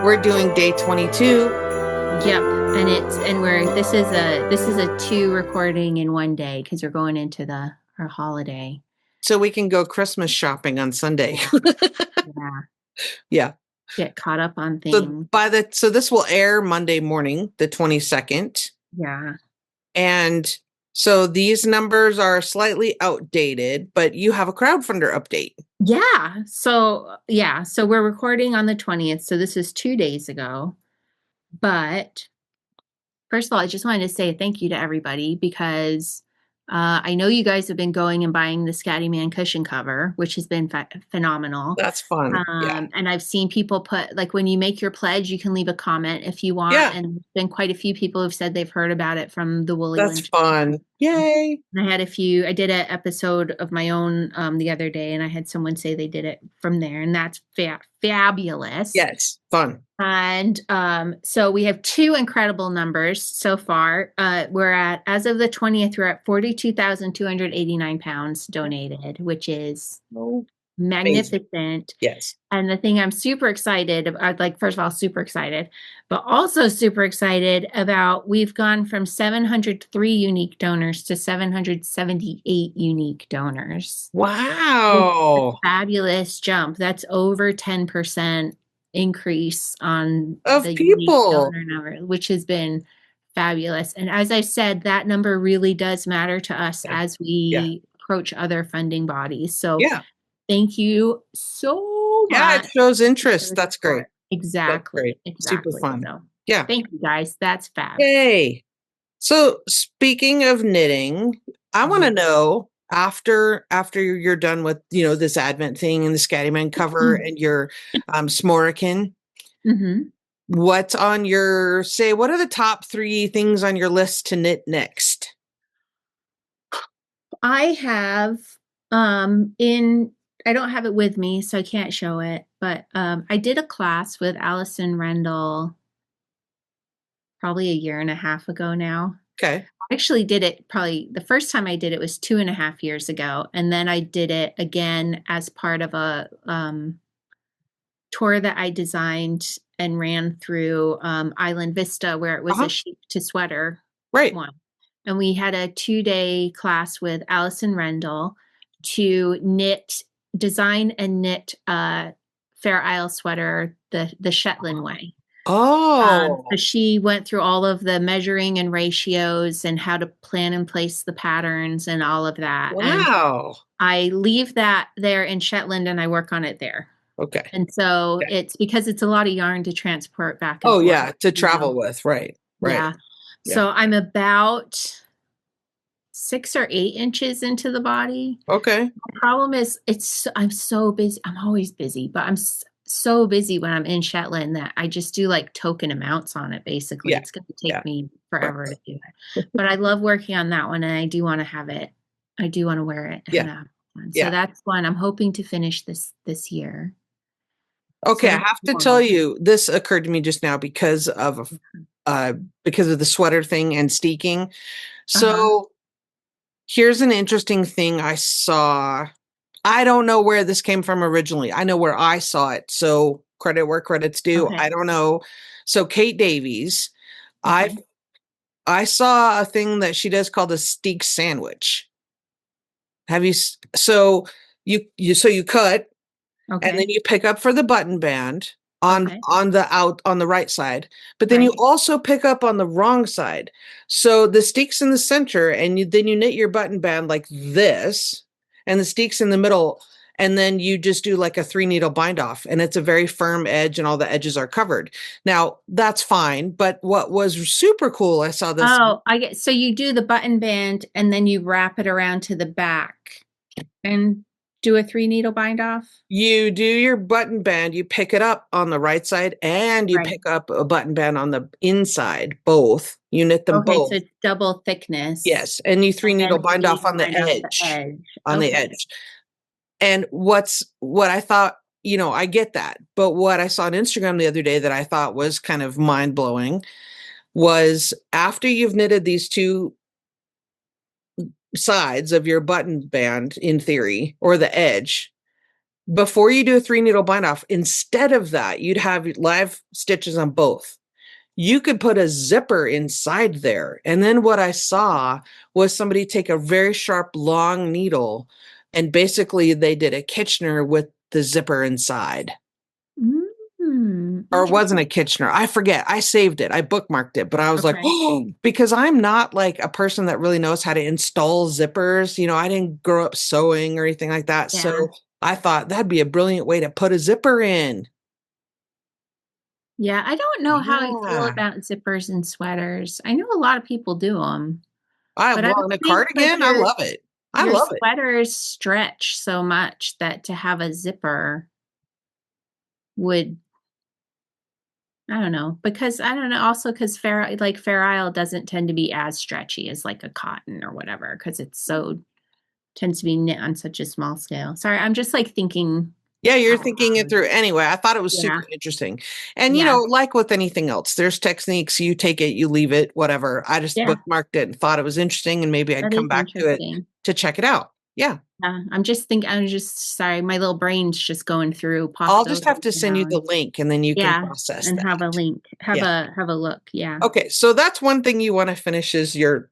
We're doing day 22. Yep, this is a two recording in one day because we're going into our holiday. So we can go Christmas shopping on Sunday. Yeah. Yeah. Get caught up on things. So this will air Monday morning, the 22nd. Yeah. And so these numbers are slightly outdated, but you have a Crowdfunder update. Yeah. So we're recording on the 20th. So this is 2 days ago. But first of all, I just wanted to say thank you to everybody because I know you guys have been going and buying the Scattyman cushion cover, which has been phenomenal. That's fun. Yeah. And I've seen people put, like, when you make your pledge, you can leave a comment if you want. Yeah. And there's been quite a few people who've said they've heard about it from the Woolly That's Winch. fun. Yay. And I did an episode of my own the other day, and I had someone say they did it from there, and that's fabulous. Yes, fun. And so we have two incredible numbers so far. We're at, as of the 20th, we're at 42,289 pounds donated, which is magnificent. Amazing. Yes. And the thing I'm super excited about, first of all, super excited, but also super excited about, we've gone from 703 unique donors to 778 unique donors. Wow. Fabulous jump. That's over 10% increase on of the people donor number, which has been fabulous. And as I said, that number really does matter to us as we approach other funding bodies. So thank you so much. Yeah, it shows interest. That's great. Exactly. Super fun. So, yeah. Thank you guys. That's fab. Yay. So speaking of knitting, I want to know, after you're done with, this Advent thing and the Scattyman cover and your Smooriken, what's on your, what are the top 3 things on your list to knit next? I have I don't have it with me, so I can't show it, but I did a class with Allison Rendell probably a year and a half ago now. Okay. I actually did it probably the first time I did it was 2.5 years ago. And then I did it again as part of a tour that I designed and ran through Island Vista, where it was a sheep to sweater one. And we had a 2-day class with Allison Rendell to design and knit a Fair Isle sweater the Shetland way. Oh. So she went through all of the measuring and ratios and how to plan and place the patterns and all of that. Wow. And I leave that there in Shetland and I work on it there. Okay. And so it's because it's a lot of yarn to transport back and forth. Yeah, to travel with, right. Yeah. So I'm about 6 or 8 inches into the body. Okay. The problem is I'm so busy. I'm always busy, but I'm so busy when I'm in Shetland that I just do like token amounts on it. Basically, it's going to take me forever to do it. But I love working on that one, and I do want to have it. I do want to wear it. So that's one I'm hoping to finish this year. Okay, so I have to tell you, this occurred to me just now because of the sweater thing and steeking. So here's an interesting thing I saw. I don't know where this came from originally. I know where I saw it. So credit where credit's due. I don't know. So Kate Davies, I saw a thing that she does called a steak sandwich. Have you? So you cut, and then you pick up for the button band on the right side, but then you also pick up on the wrong side. So the steek's in the center, and then you knit your button band like this, and the steek's in the middle, and then you just do like a 3-needle bind off, and it's a very firm edge, and all the edges are covered. Now that's fine, but what was super cool, I saw this. Oh, I get. So you do the button band, and then you wrap it around to the back, and do a 3-needle bind off. You do your button band, you pick it up on the right side, and you pick up a button band on the inside, both. You knit them both. So it's double thickness. Yes, and you 3-needle bind off on the edge. On the edge. And what I thought, I get that, but what I saw on Instagram the other day that I thought was kind of mind-blowing was, after you've knitted these 2 sides of your button band, in theory, or the edge, before you do a 3-needle bind off, instead of that, you'd have live stitches on both. You could put a zipper inside there. And then what I saw was somebody take a very sharp, long needle, and basically they did a Kitchener with the zipper inside. Or it wasn't a Kitchener. I forget. I saved it. I bookmarked it, but I was like, oh, because I'm not like a person that really knows how to install zippers. You know, I didn't grow up sewing or anything like that. Yeah. So I thought that'd be a brilliant way to put a zipper in. Yeah, I don't know how I feel about zippers and sweaters. I know a lot of people do them. But I In a think like cardigan, I love it. I your love it. sweaters stretch so much that to have a zipper would, I don't know, because I don't know, also because Fair Isle doesn't tend to be as stretchy as like a cotton or whatever, because it's so tends to be knit on such a small scale. Sorry, I'm just like thinking. Yeah, you're thinking it through. Anyway, I thought it was super interesting. And, you know, like with anything else, there's techniques, you take it, you leave it, whatever. I just bookmarked it and thought it was interesting, and maybe I'd come back to it to check it out. Yeah. I'm just sorry, my little brain's just going through. I'll just have to send you the link, and then you can process and that. have a link, have a look. Yeah. Okay, so that's one thing you want to finish is your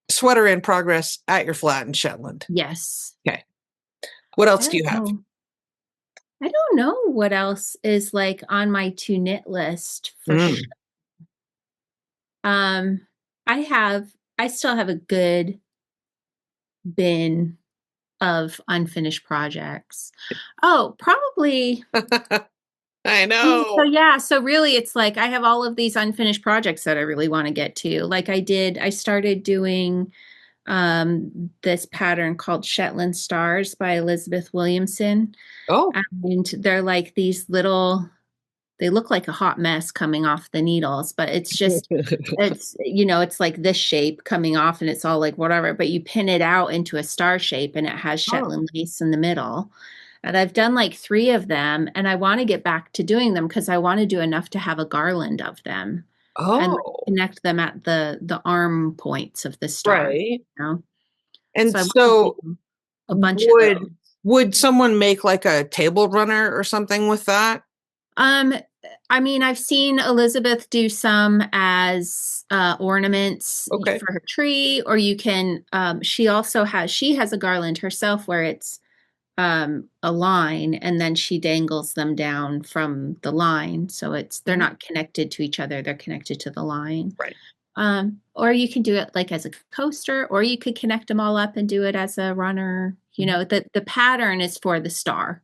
sweater in progress at your flat in Shetland. Yes. Okay. What else do you have? I don't know what else is like on my to knit list for sure. I still have a good bin of unfinished projects. Oh, probably. I know. So really it's like I have all of these unfinished projects that I really want to get to. Like I started doing this pattern called Shetland Stars by Elizabeth Williamson. Oh. And they're like these little, they look like a hot mess coming off the needles, but it's just, it's like this shape coming off and it's all like whatever, but you pin it out into a star shape and it has Shetland lace in the middle. And I've done like 3 of them, and I want to get back to doing them because I want to do enough to have a garland of them. And connect them at the arm points of the star. Right. You know? And so a bunch of those. Would someone make like a table runner or something with that? I mean, I've seen Elizabeth do some as ornaments for her tree, or you can, she has a garland herself where it's a line, and then she dangles them down from the line. So they're not connected to each other. They're connected to the line. Right. Or you can do it like as a coaster, or you could connect them all up and do it as a runner. You know, the pattern is for the star,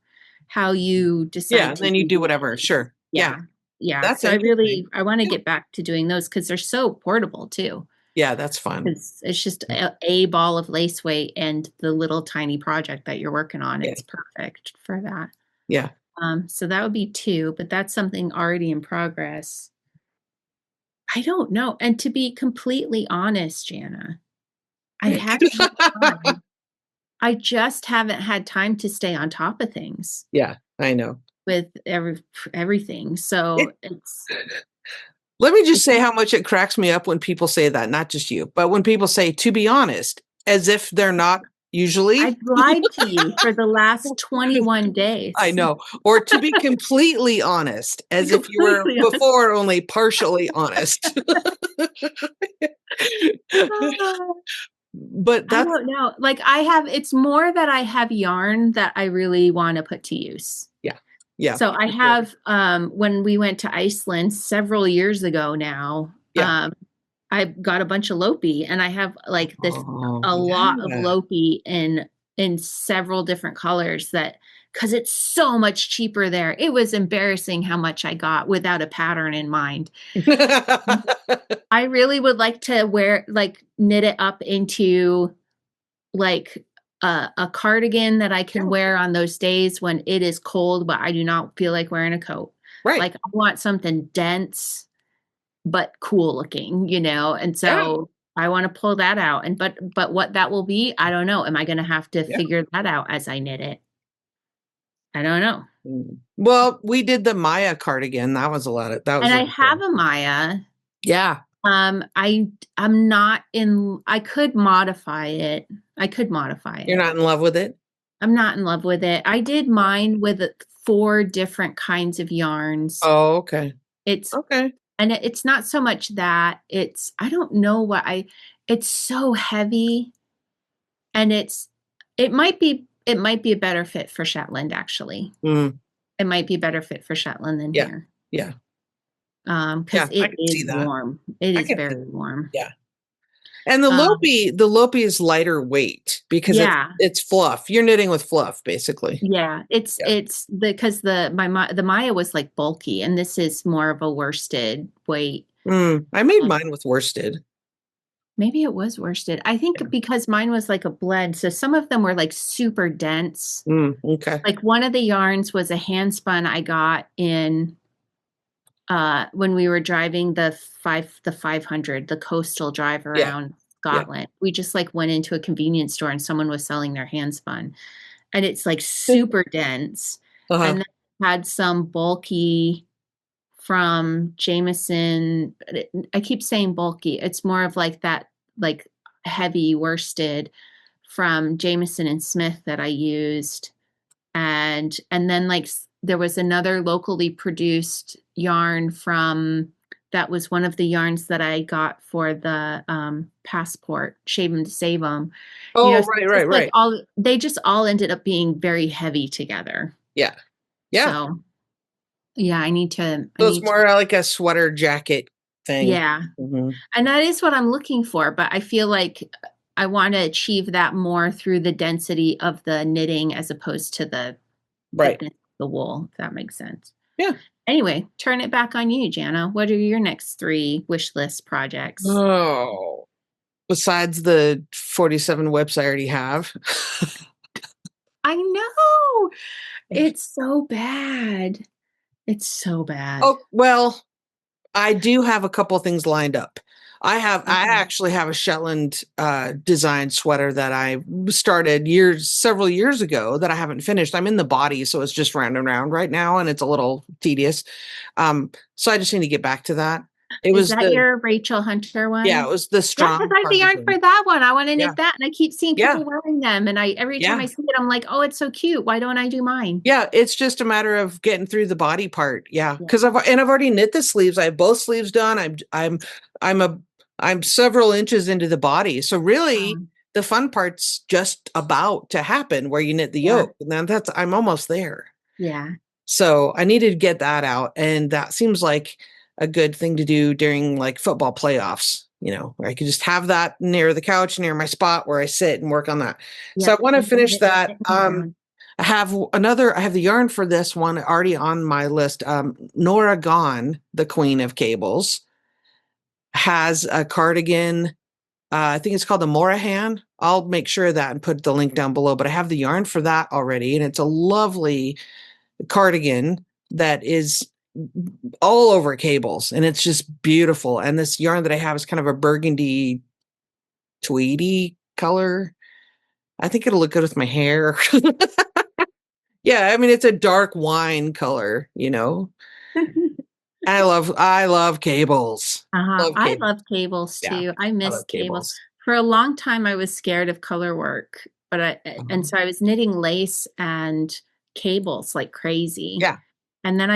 how you decide. Yeah. And then you do whatever. Sure. Yeah. Yeah. So I want to get back to doing those because they're so portable too. Yeah, that's fun. It's just a ball of lace weight and the little tiny project that you're working on. It's perfect for that. Yeah. So that would be 2, but that's something already in progress. I don't know. And to be completely honest, Jana, I haven't had time. I just haven't had time to stay on top of things. Yeah, I know. With everything. So it's... Let me just say how much it cracks me up when people say that, not just you, but when people say, to be honest, as if they're not usually. I've lied to you for the last 21 days. I know. Or to be completely honest, as if you were before only partially honest. But that's... I don't know. Like it's more that I have yarn that I really want to put to use. Yeah. Yeah. So I have, when we went to Iceland several years ago now, I got a bunch of Lopi, and I have like this, a lot of Lopi in several different colors because it's so much cheaper there. It was embarrassing how much I got without a pattern in mind. I really would like to knit it up into like a cardigan that I can wear on those days when it is cold, but I do not feel like wearing a coat. Right. Like I want something dense, but cool looking, and so I want to pull that out. And, but what that will be, I don't know. Am I going to have to figure that out as I knit it? I don't know. Well, we did the Maya cardigan. That was a lot of, that was. And I have a Maya. Yeah. I'm not in, I could modify it. You're not in love with it? I'm not in love with it. I did mine with 4 different kinds of yarns. Oh, okay. It's Okay. and it's not so much that, it's I don't know it's so heavy, and it might be a better fit for Shetland, actually. Mm, It might be a better fit for Shetland than yeah. here. Yeah. Because I it can see is that. warm. It I is can see. very warm. Yeah. And Um, the Lopi is lighter weight because yeah. it's fluff. You're knitting with fluff, basically. Yeah, Yeah. it's because the Maya was like bulky, and this is more of a worsted weight. I made mine with worsted. Maybe it was worsted. I think Yeah. because mine was like a blend, so some of them were like super dense. Okay. Like one of the yarns was a hand spun I got in when we were driving the 500, the coastal drive Yeah. around Yeah. Scotland. We just like went into a convenience store and someone was selling their hand spun. And it's like super dense. Uh-huh. And then had some bulky from Jameson. I keep saying bulky. It's more of like that, like heavy worsted from Jameson and Smith that I used. And then like there was another locally produced yarn from that was one of the yarns that I got for the passport, Shave 'em to Save 'em. Oh, So right, just right, like right. they just all ended up being very heavy together. Yeah. Yeah. So yeah, I So it's need to, more like a sweater jacket thing. yeah. Hmm. And that is what I'm looking for, but I feel like I want to achieve that more through the density of the knitting as opposed to the Right. thickness of the wool, if that makes sense. Yeah. Anyway, turn it back on you, Jana. What are your next 3 wish list projects? Oh. Besides the 47 webs I already have. I know. It's so bad. It's so bad. Oh, well, I do have a couple things lined up. I Okay. actually have a Shetland design sweater that I started several years ago that I haven't finished. I'm in the body, so it's just round and round right now, and it's a little tedious. So I just need to get back to that. It Is was that your Rachel Hunter yeah, it one? was the Yeah, because Strom I have the yarn Cardigan. for that one. I want to Yeah, knit that, and I keep seeing yeah, people wearing them, and I every time yeah. I see it, I'm like, oh, it's so cute. Why don't I do mine? Yeah, it's just a matter of getting through the body part. Yeah, Yeah. because I've already knit the sleeves. I have both sleeves done. I'm a I'm several inches into the body. So really the fun part's just about to happen where you knit the Yeah. yoke. And then I'm almost there. Yeah. So I needed to get that out. And that seems like a good thing to do during like football playoffs, where I could just have that near the couch, near my spot where I sit and work on that. So I Yep. want to finish that. Down. I have the yarn for this one already on my list. Nora Gone, the Queen of Cables, has a cardigan. I think it's called the Morahan. I'll make sure of that and put the link down below, but I have the yarn for that already. And it's a lovely cardigan that is all over cables and it's just beautiful. And this yarn that I have is kind of a burgundy tweedy color. I think it'll look good with my hair. Yeah, I mean it's a dark wine color. I love cables. Love I cables. love cables Yeah, too. I I miss love cables. cables. For a long time, I was scared of color work, and Uh-huh. so I was knitting lace and cables like crazy. Yeah, And then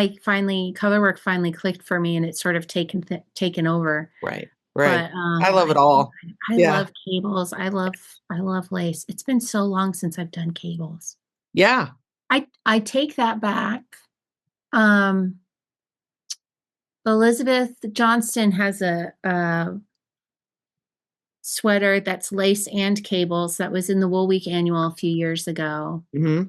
color work finally clicked for me, and it's sort of taken over. right, right. But I love it all. I Yeah, love cables. I love lace. It's been so long since I've done cables. yeah. I take that back. Um, Elizabeth Johnston has a sweater that's lace and cables that was in the Wool Week annual a few years ago. Hmm.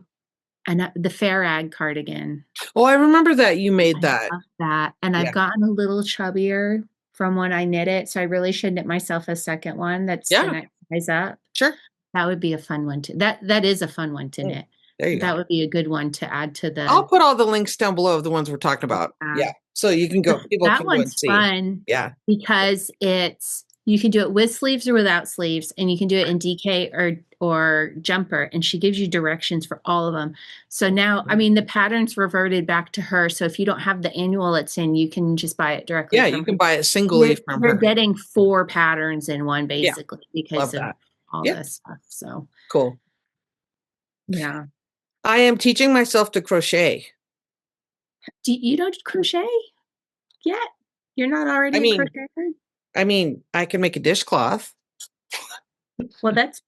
And the Fairag cardigan. Oh, I remember that you I made that. love that. And I've Yeah, gotten a little chubbier from when I knit it. So I really should knit myself a second one that's the yeah, next size up. sure. That would be a fun one that is a fun one to Mm, knit. there you That go. would be a good one to add to I'll the put all the links down below of the ones we're talking about. Yeah, so you can go. People that can go and one's see. fun Yeah, because you can do it with sleeves or without sleeves, and you can do it in DK or jumper, and she gives you directions for all of them. So now, I mean, the pattern's reverted back to her. So if you don't have the annual it's in, you can just buy it directly yeah. from You her. can buy it singly from You're her. getting 4 patterns in one Yeah, basically because love of that. all Yeah, this stuff. So cool. Yeah. I am teaching myself to crochet. You don't crochet yet? You're not I already a mean, crocheter? I can make a dishcloth. Well, that's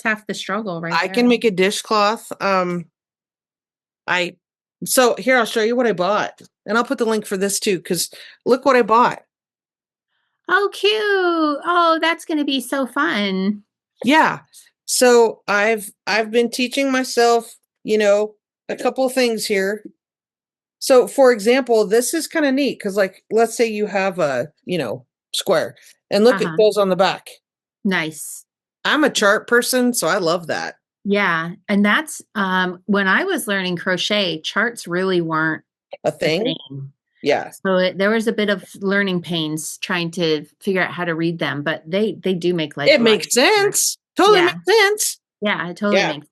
half the struggle right I there. can make a dishcloth. So here, I'll show you what I bought. And I'll put the link for this too, because look what I bought. Oh, cute. Oh, that's going to be so fun. Yeah. So I've been teaching myself, a couple of things here. So for example, this is kind of neat because like let's say you have a, square and look, it goes on the back. Nice. I'm a chart person, so I love that. Yeah. And that's when I was learning crochet, charts really weren't A thing. Yeah. So there was a bit of learning pains trying to figure out how to read them, but they do make life. It makes sense. Totally makes sense. Yeah, it totally makes sense.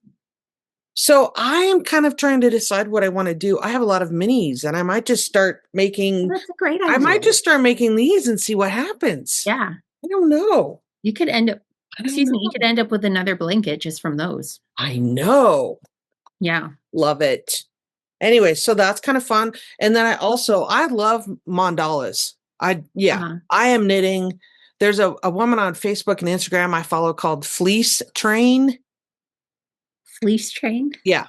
So I am kind of trying to decide what I want to do. I have a lot of minis and I might just start making. That's a great idea. I might just start making these and see what happens. Yeah. I don't know. You could end up, you could end up with another blanket just from those. I know. Yeah. Love it. Anyway, so that's kind of fun. And then I love mandalas. I am knitting. There's a woman on Facebook and Instagram I follow called Fleece Train. Fleece Train? Yeah.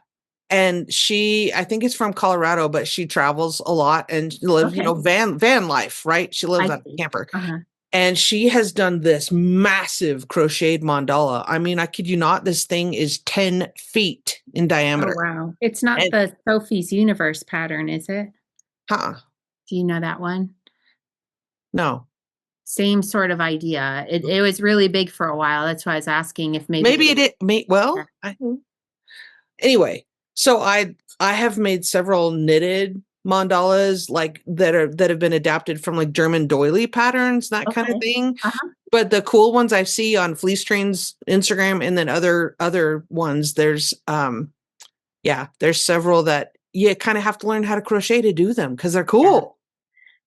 And I think it's from Colorado, but she travels a lot and lives, van life, right? She lives on a camper. And she has done this massive crocheted mandala. I mean, I kid you not, this thing is 10 feet in diameter. Oh, wow. It's not the Sophie's Universe pattern, is it? Huh. Do you know that one? No. Same sort of idea. It was really big for a while. That's why I was asking if maybe it anyway, so I have made several knitted mandalas like that have been adapted from like German doily patterns, that kind of thing. But the cool ones I see on Fleece Train's Instagram and then other ones, there's several that you kind of have to learn how to crochet to do them because they're cool.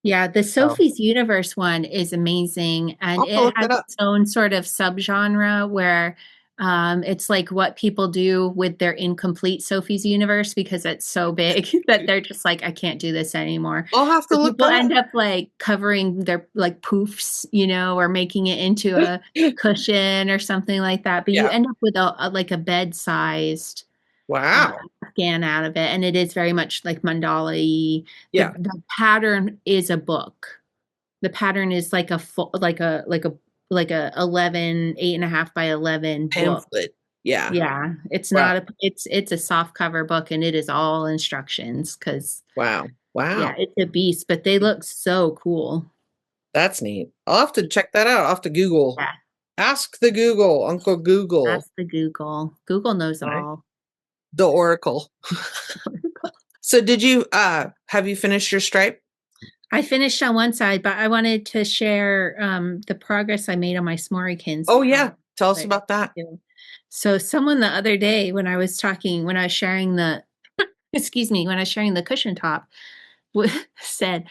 Yeah, the Sophie's Universe one is amazing, and it has its own sort of subgenre where it's like what people do with their incomplete Sophie's Universe because it's so big that they're just like, I can't do this anymore. I'll have to look. People end up like covering their like poofs, or making it into a cushion or something like that. But you end up with a bed-sized afghan out of it, and it is very much like mandala-y. The pattern is a book. The pattern is like a full, like a 8.5 by 11 pamphlet. Yeah. It's not it's a soft cover book, and it is all instructions because wow. Yeah, it's a beast, but they look so cool. That's neat. I'll have to check that out. I'll have to Google. Yeah. Ask the Google, Uncle Google. Ask the Google. Google knows all. The Oracle. So did you have you finished your stripe? I finished on one side, but I wanted to share the progress I made on my Smoorikens. Oh yeah. Tell us about that. So someone the other day when I was sharing the when I was sharing the cushion top said,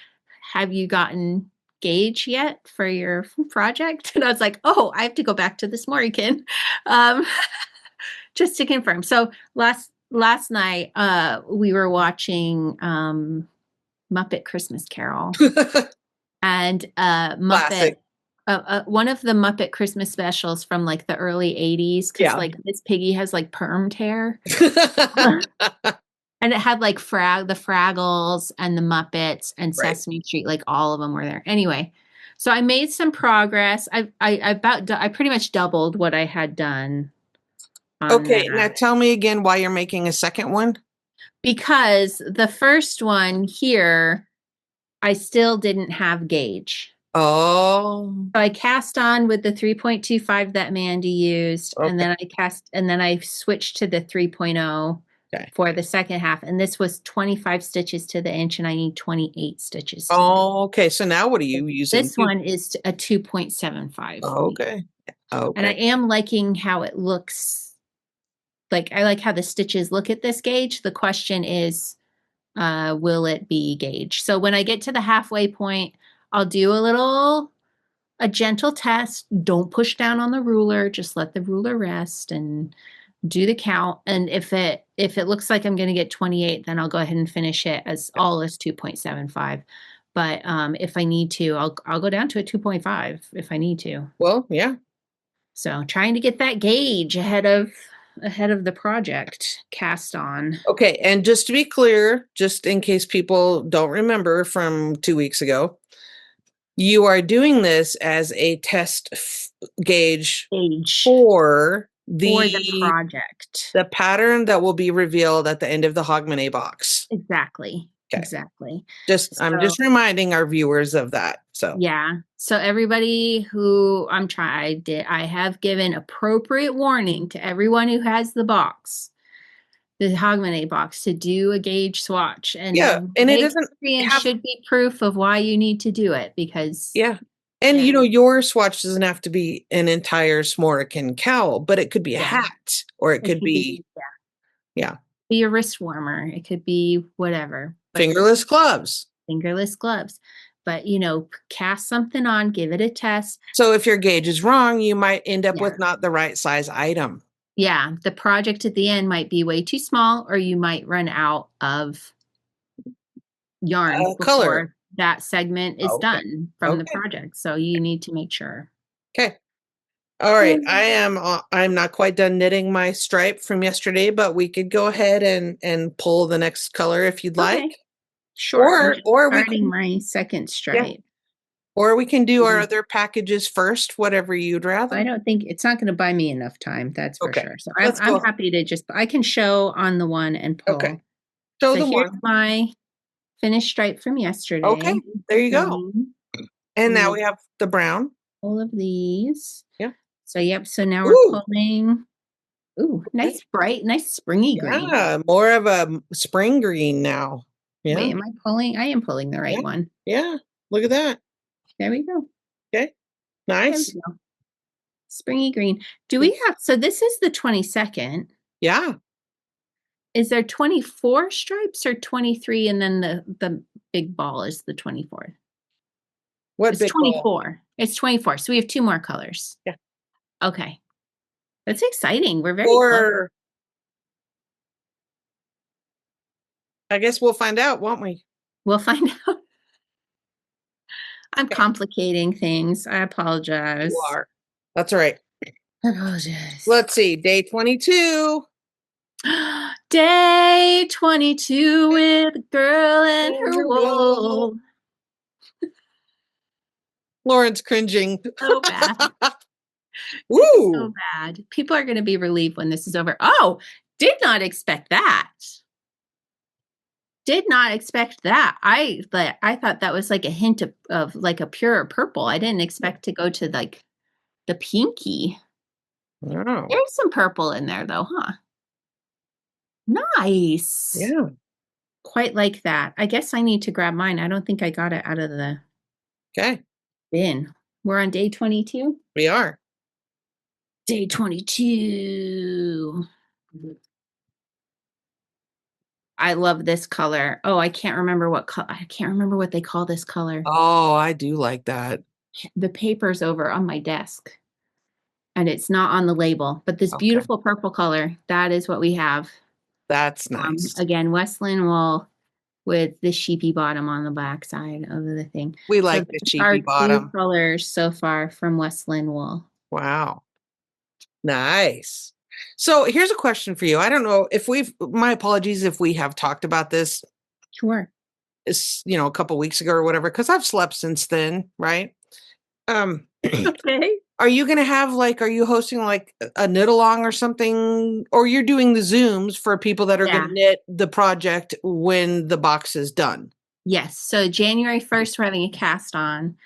have you gotten gauge yet for your project? And I was like, oh, I have to go back to the Smooriken just to confirm. So last night we were watching Muppet Christmas Carol and Muppet one of the Muppet Christmas specials from like the early 80s because like Miss Piggy has like permed hair. And it had like the Fraggles and the Muppets and Sesame Street, like all of them were there. Anyway, so I made some progress. I pretty much doubled what I had done. Okay, now tell me again why you're making a second one. Because the first one here, I still didn't have gauge. Oh. So I cast on with the 3.25 that Mandy used, and then I switched to the 3.0. For the second half, and this was 25 stitches to the inch, and I need 28 stitches. Oh, okay. So now what are you using? This one is a 2.75. Okay. And I am liking how it looks. Like I like how the stitches look at this gauge. The question is, will it be gauge? So when I get to the halfway point, I'll do a gentle test. Don't push down on the ruler. Just let the ruler rest and do the count, and if it looks like I'm going to get 28, then I'll go ahead and finish it as all as 2.75. But if I need to, I'll go down to a 2.5 if I need to. Well, yeah. So trying to get that gauge ahead of the project cast on. Okay, and just to be clear, just in case people don't remember from 2 weeks ago, you are doing this as a test gauge for the project. The pattern that will be revealed at the end of the Hogmanay box. Exactly. Okay. Exactly. I'm just reminding our viewers of that. So yeah. So everybody who I have given appropriate warning to everyone who has the box, the Hogmanay box, to do a gauge swatch. And yeah, and it doesn't should be proof of why you need to do it, because and you know, your swatch doesn't have to be an entire Smooriken cowl, but it could be a hat, or it could be be a wrist warmer. It could be whatever. Fingerless gloves. But, you know, cast something on, give it a test. So if your gauge is wrong, you might end up with not the right size item. Yeah. The project at the end might be way too small, or you might run out of yarn before that segment is done from the project. So you need to make sure. Okay. All right. I'm not quite done knitting my stripe from yesterday, but we could go ahead and pull the next color if you'd like. Sure. Or we can my second stripe. Yeah. Or we can do our other packages first, whatever you'd rather. I don't think it's not going to buy me enough time. That's for sure. So I'm happy to I can show on the one and pull. Okay. Show the here's one. My finished stripe from yesterday. Okay. There you go. And now we have the brown. All of these. Yeah. So so now we're pulling. Ooh, nice nice springy green. Yeah, more of a spring green now. Yeah. Wait, am I pulling? I am pulling the right one. Yeah. Look at that. There we go. Okay. Nice. Springy green. Do we have, so this is the 22nd. Yeah. Is there 24 stripes or 23, and then the big ball is the 24th? It's 24. Ball? It's 24. So we have 2 more colors. Yeah. Okay. That's exciting. We're very close. I guess we'll find out, won't we? We'll find out. I'm complicating things. I apologize. You are. That's all right. I apologize. Let's see. Day 22. Day 22 with a girl and her wool. Lauren's cringing. So bad. Woo! So bad. People are going to be relieved when this is over. Oh, did not expect that. Did not expect that. I thought that was like a hint of like a pure purple. I didn't expect to go to like the pinky. Wow. There's some purple in there though, huh? Nice. Yeah. Quite like that. I guess I need to grab mine. I don't think I got it out of the bin. We're on day 22? We are. Day 22. I love this color. Oh, I can't remember what they call this color. Oh, I do like that. The paper's over on my desk, and it's not on the label, but this beautiful purple color, that is what we have. That's nice. Again, Westland wool with the sheepy bottom on the back side of the thing. We like the sheepy bottom. 2 colors so far from Westland wool. Wow. Nice. So here's a question for you. I don't know if my apologies if we have talked about this. Sure. It's, a couple weeks ago or whatever, because I've slept since then, right? Okay. Are you going to have are you hosting like a knit along or something, or you're doing the Zooms for people that are going to knit the project when the box is done? Yes. So January 1st, we're having a cast on,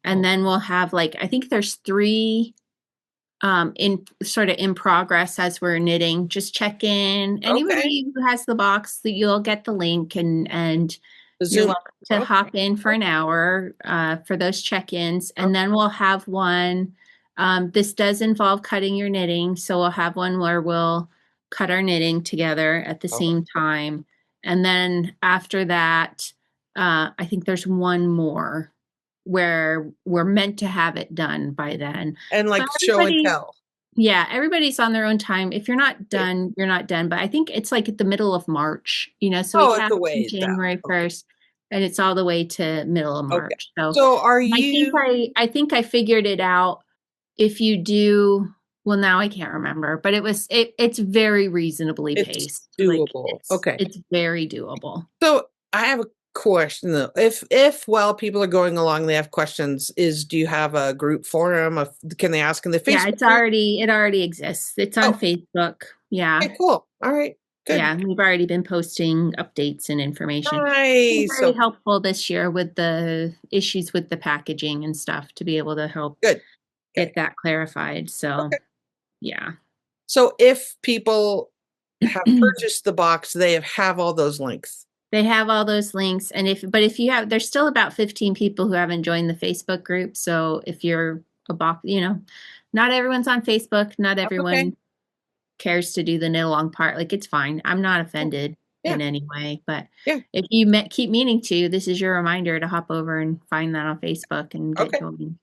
and then we'll have I think there's 3 in progress as we're knitting. Just check in. Anybody who has the box, that you'll get the link, and you're welcome to hop in for an hour for those check-ins. And then we'll have one. This does involve cutting your knitting, so we'll have one where we'll cut our knitting together at the same time. And then after that, I think there's one more where we're meant to have it done by then. And show and tell. Yeah, everybody's on their own time. If you're not done, you're not done. But I think it's like at the middle of March, so we Oh, it's have a ways down. January Okay. 1st and it's all the way to middle of Okay. March. So So are I think you? I think I figured it out. If you do, well, now I can't remember, but it's very reasonably It's paced. Like doable. Okay. it's very doable. So I have a question though. If while people are going along, they have questions, do you have a group forum? Can they ask in the Yeah, Facebook group? it already exists. It's on Oh, Facebook. Yeah. okay, cool. All right, good. Yeah, we've already been posting updates and information. It's been Nice. very So helpful this year with the issues with the packaging and stuff to be able to help good. Okay. get that clarified. So, Okay. yeah. So if people have purchased the box, they have all those links. They have all those links. And if you have, there's still about 15 people who haven't joined the Facebook group. So if you're a box, not everyone's on Facebook. Not That's okay. everyone cares to do the knit along part. Like, it's fine. I'm not offended Yeah. in any way, but Yeah. if you keep meaning to, this is your reminder to hop over and find that on Facebook and get going.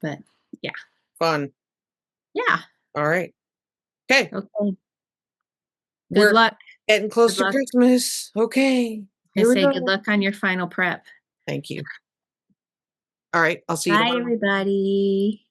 But yeah. Fun. Yeah. All right. Okay. Okay. We're Good luck. getting close Good to luck. Christmas. Okay. I Here we say go. good luck on your final prep. Thank you. All right. I'll see you Bye, tomorrow. everybody.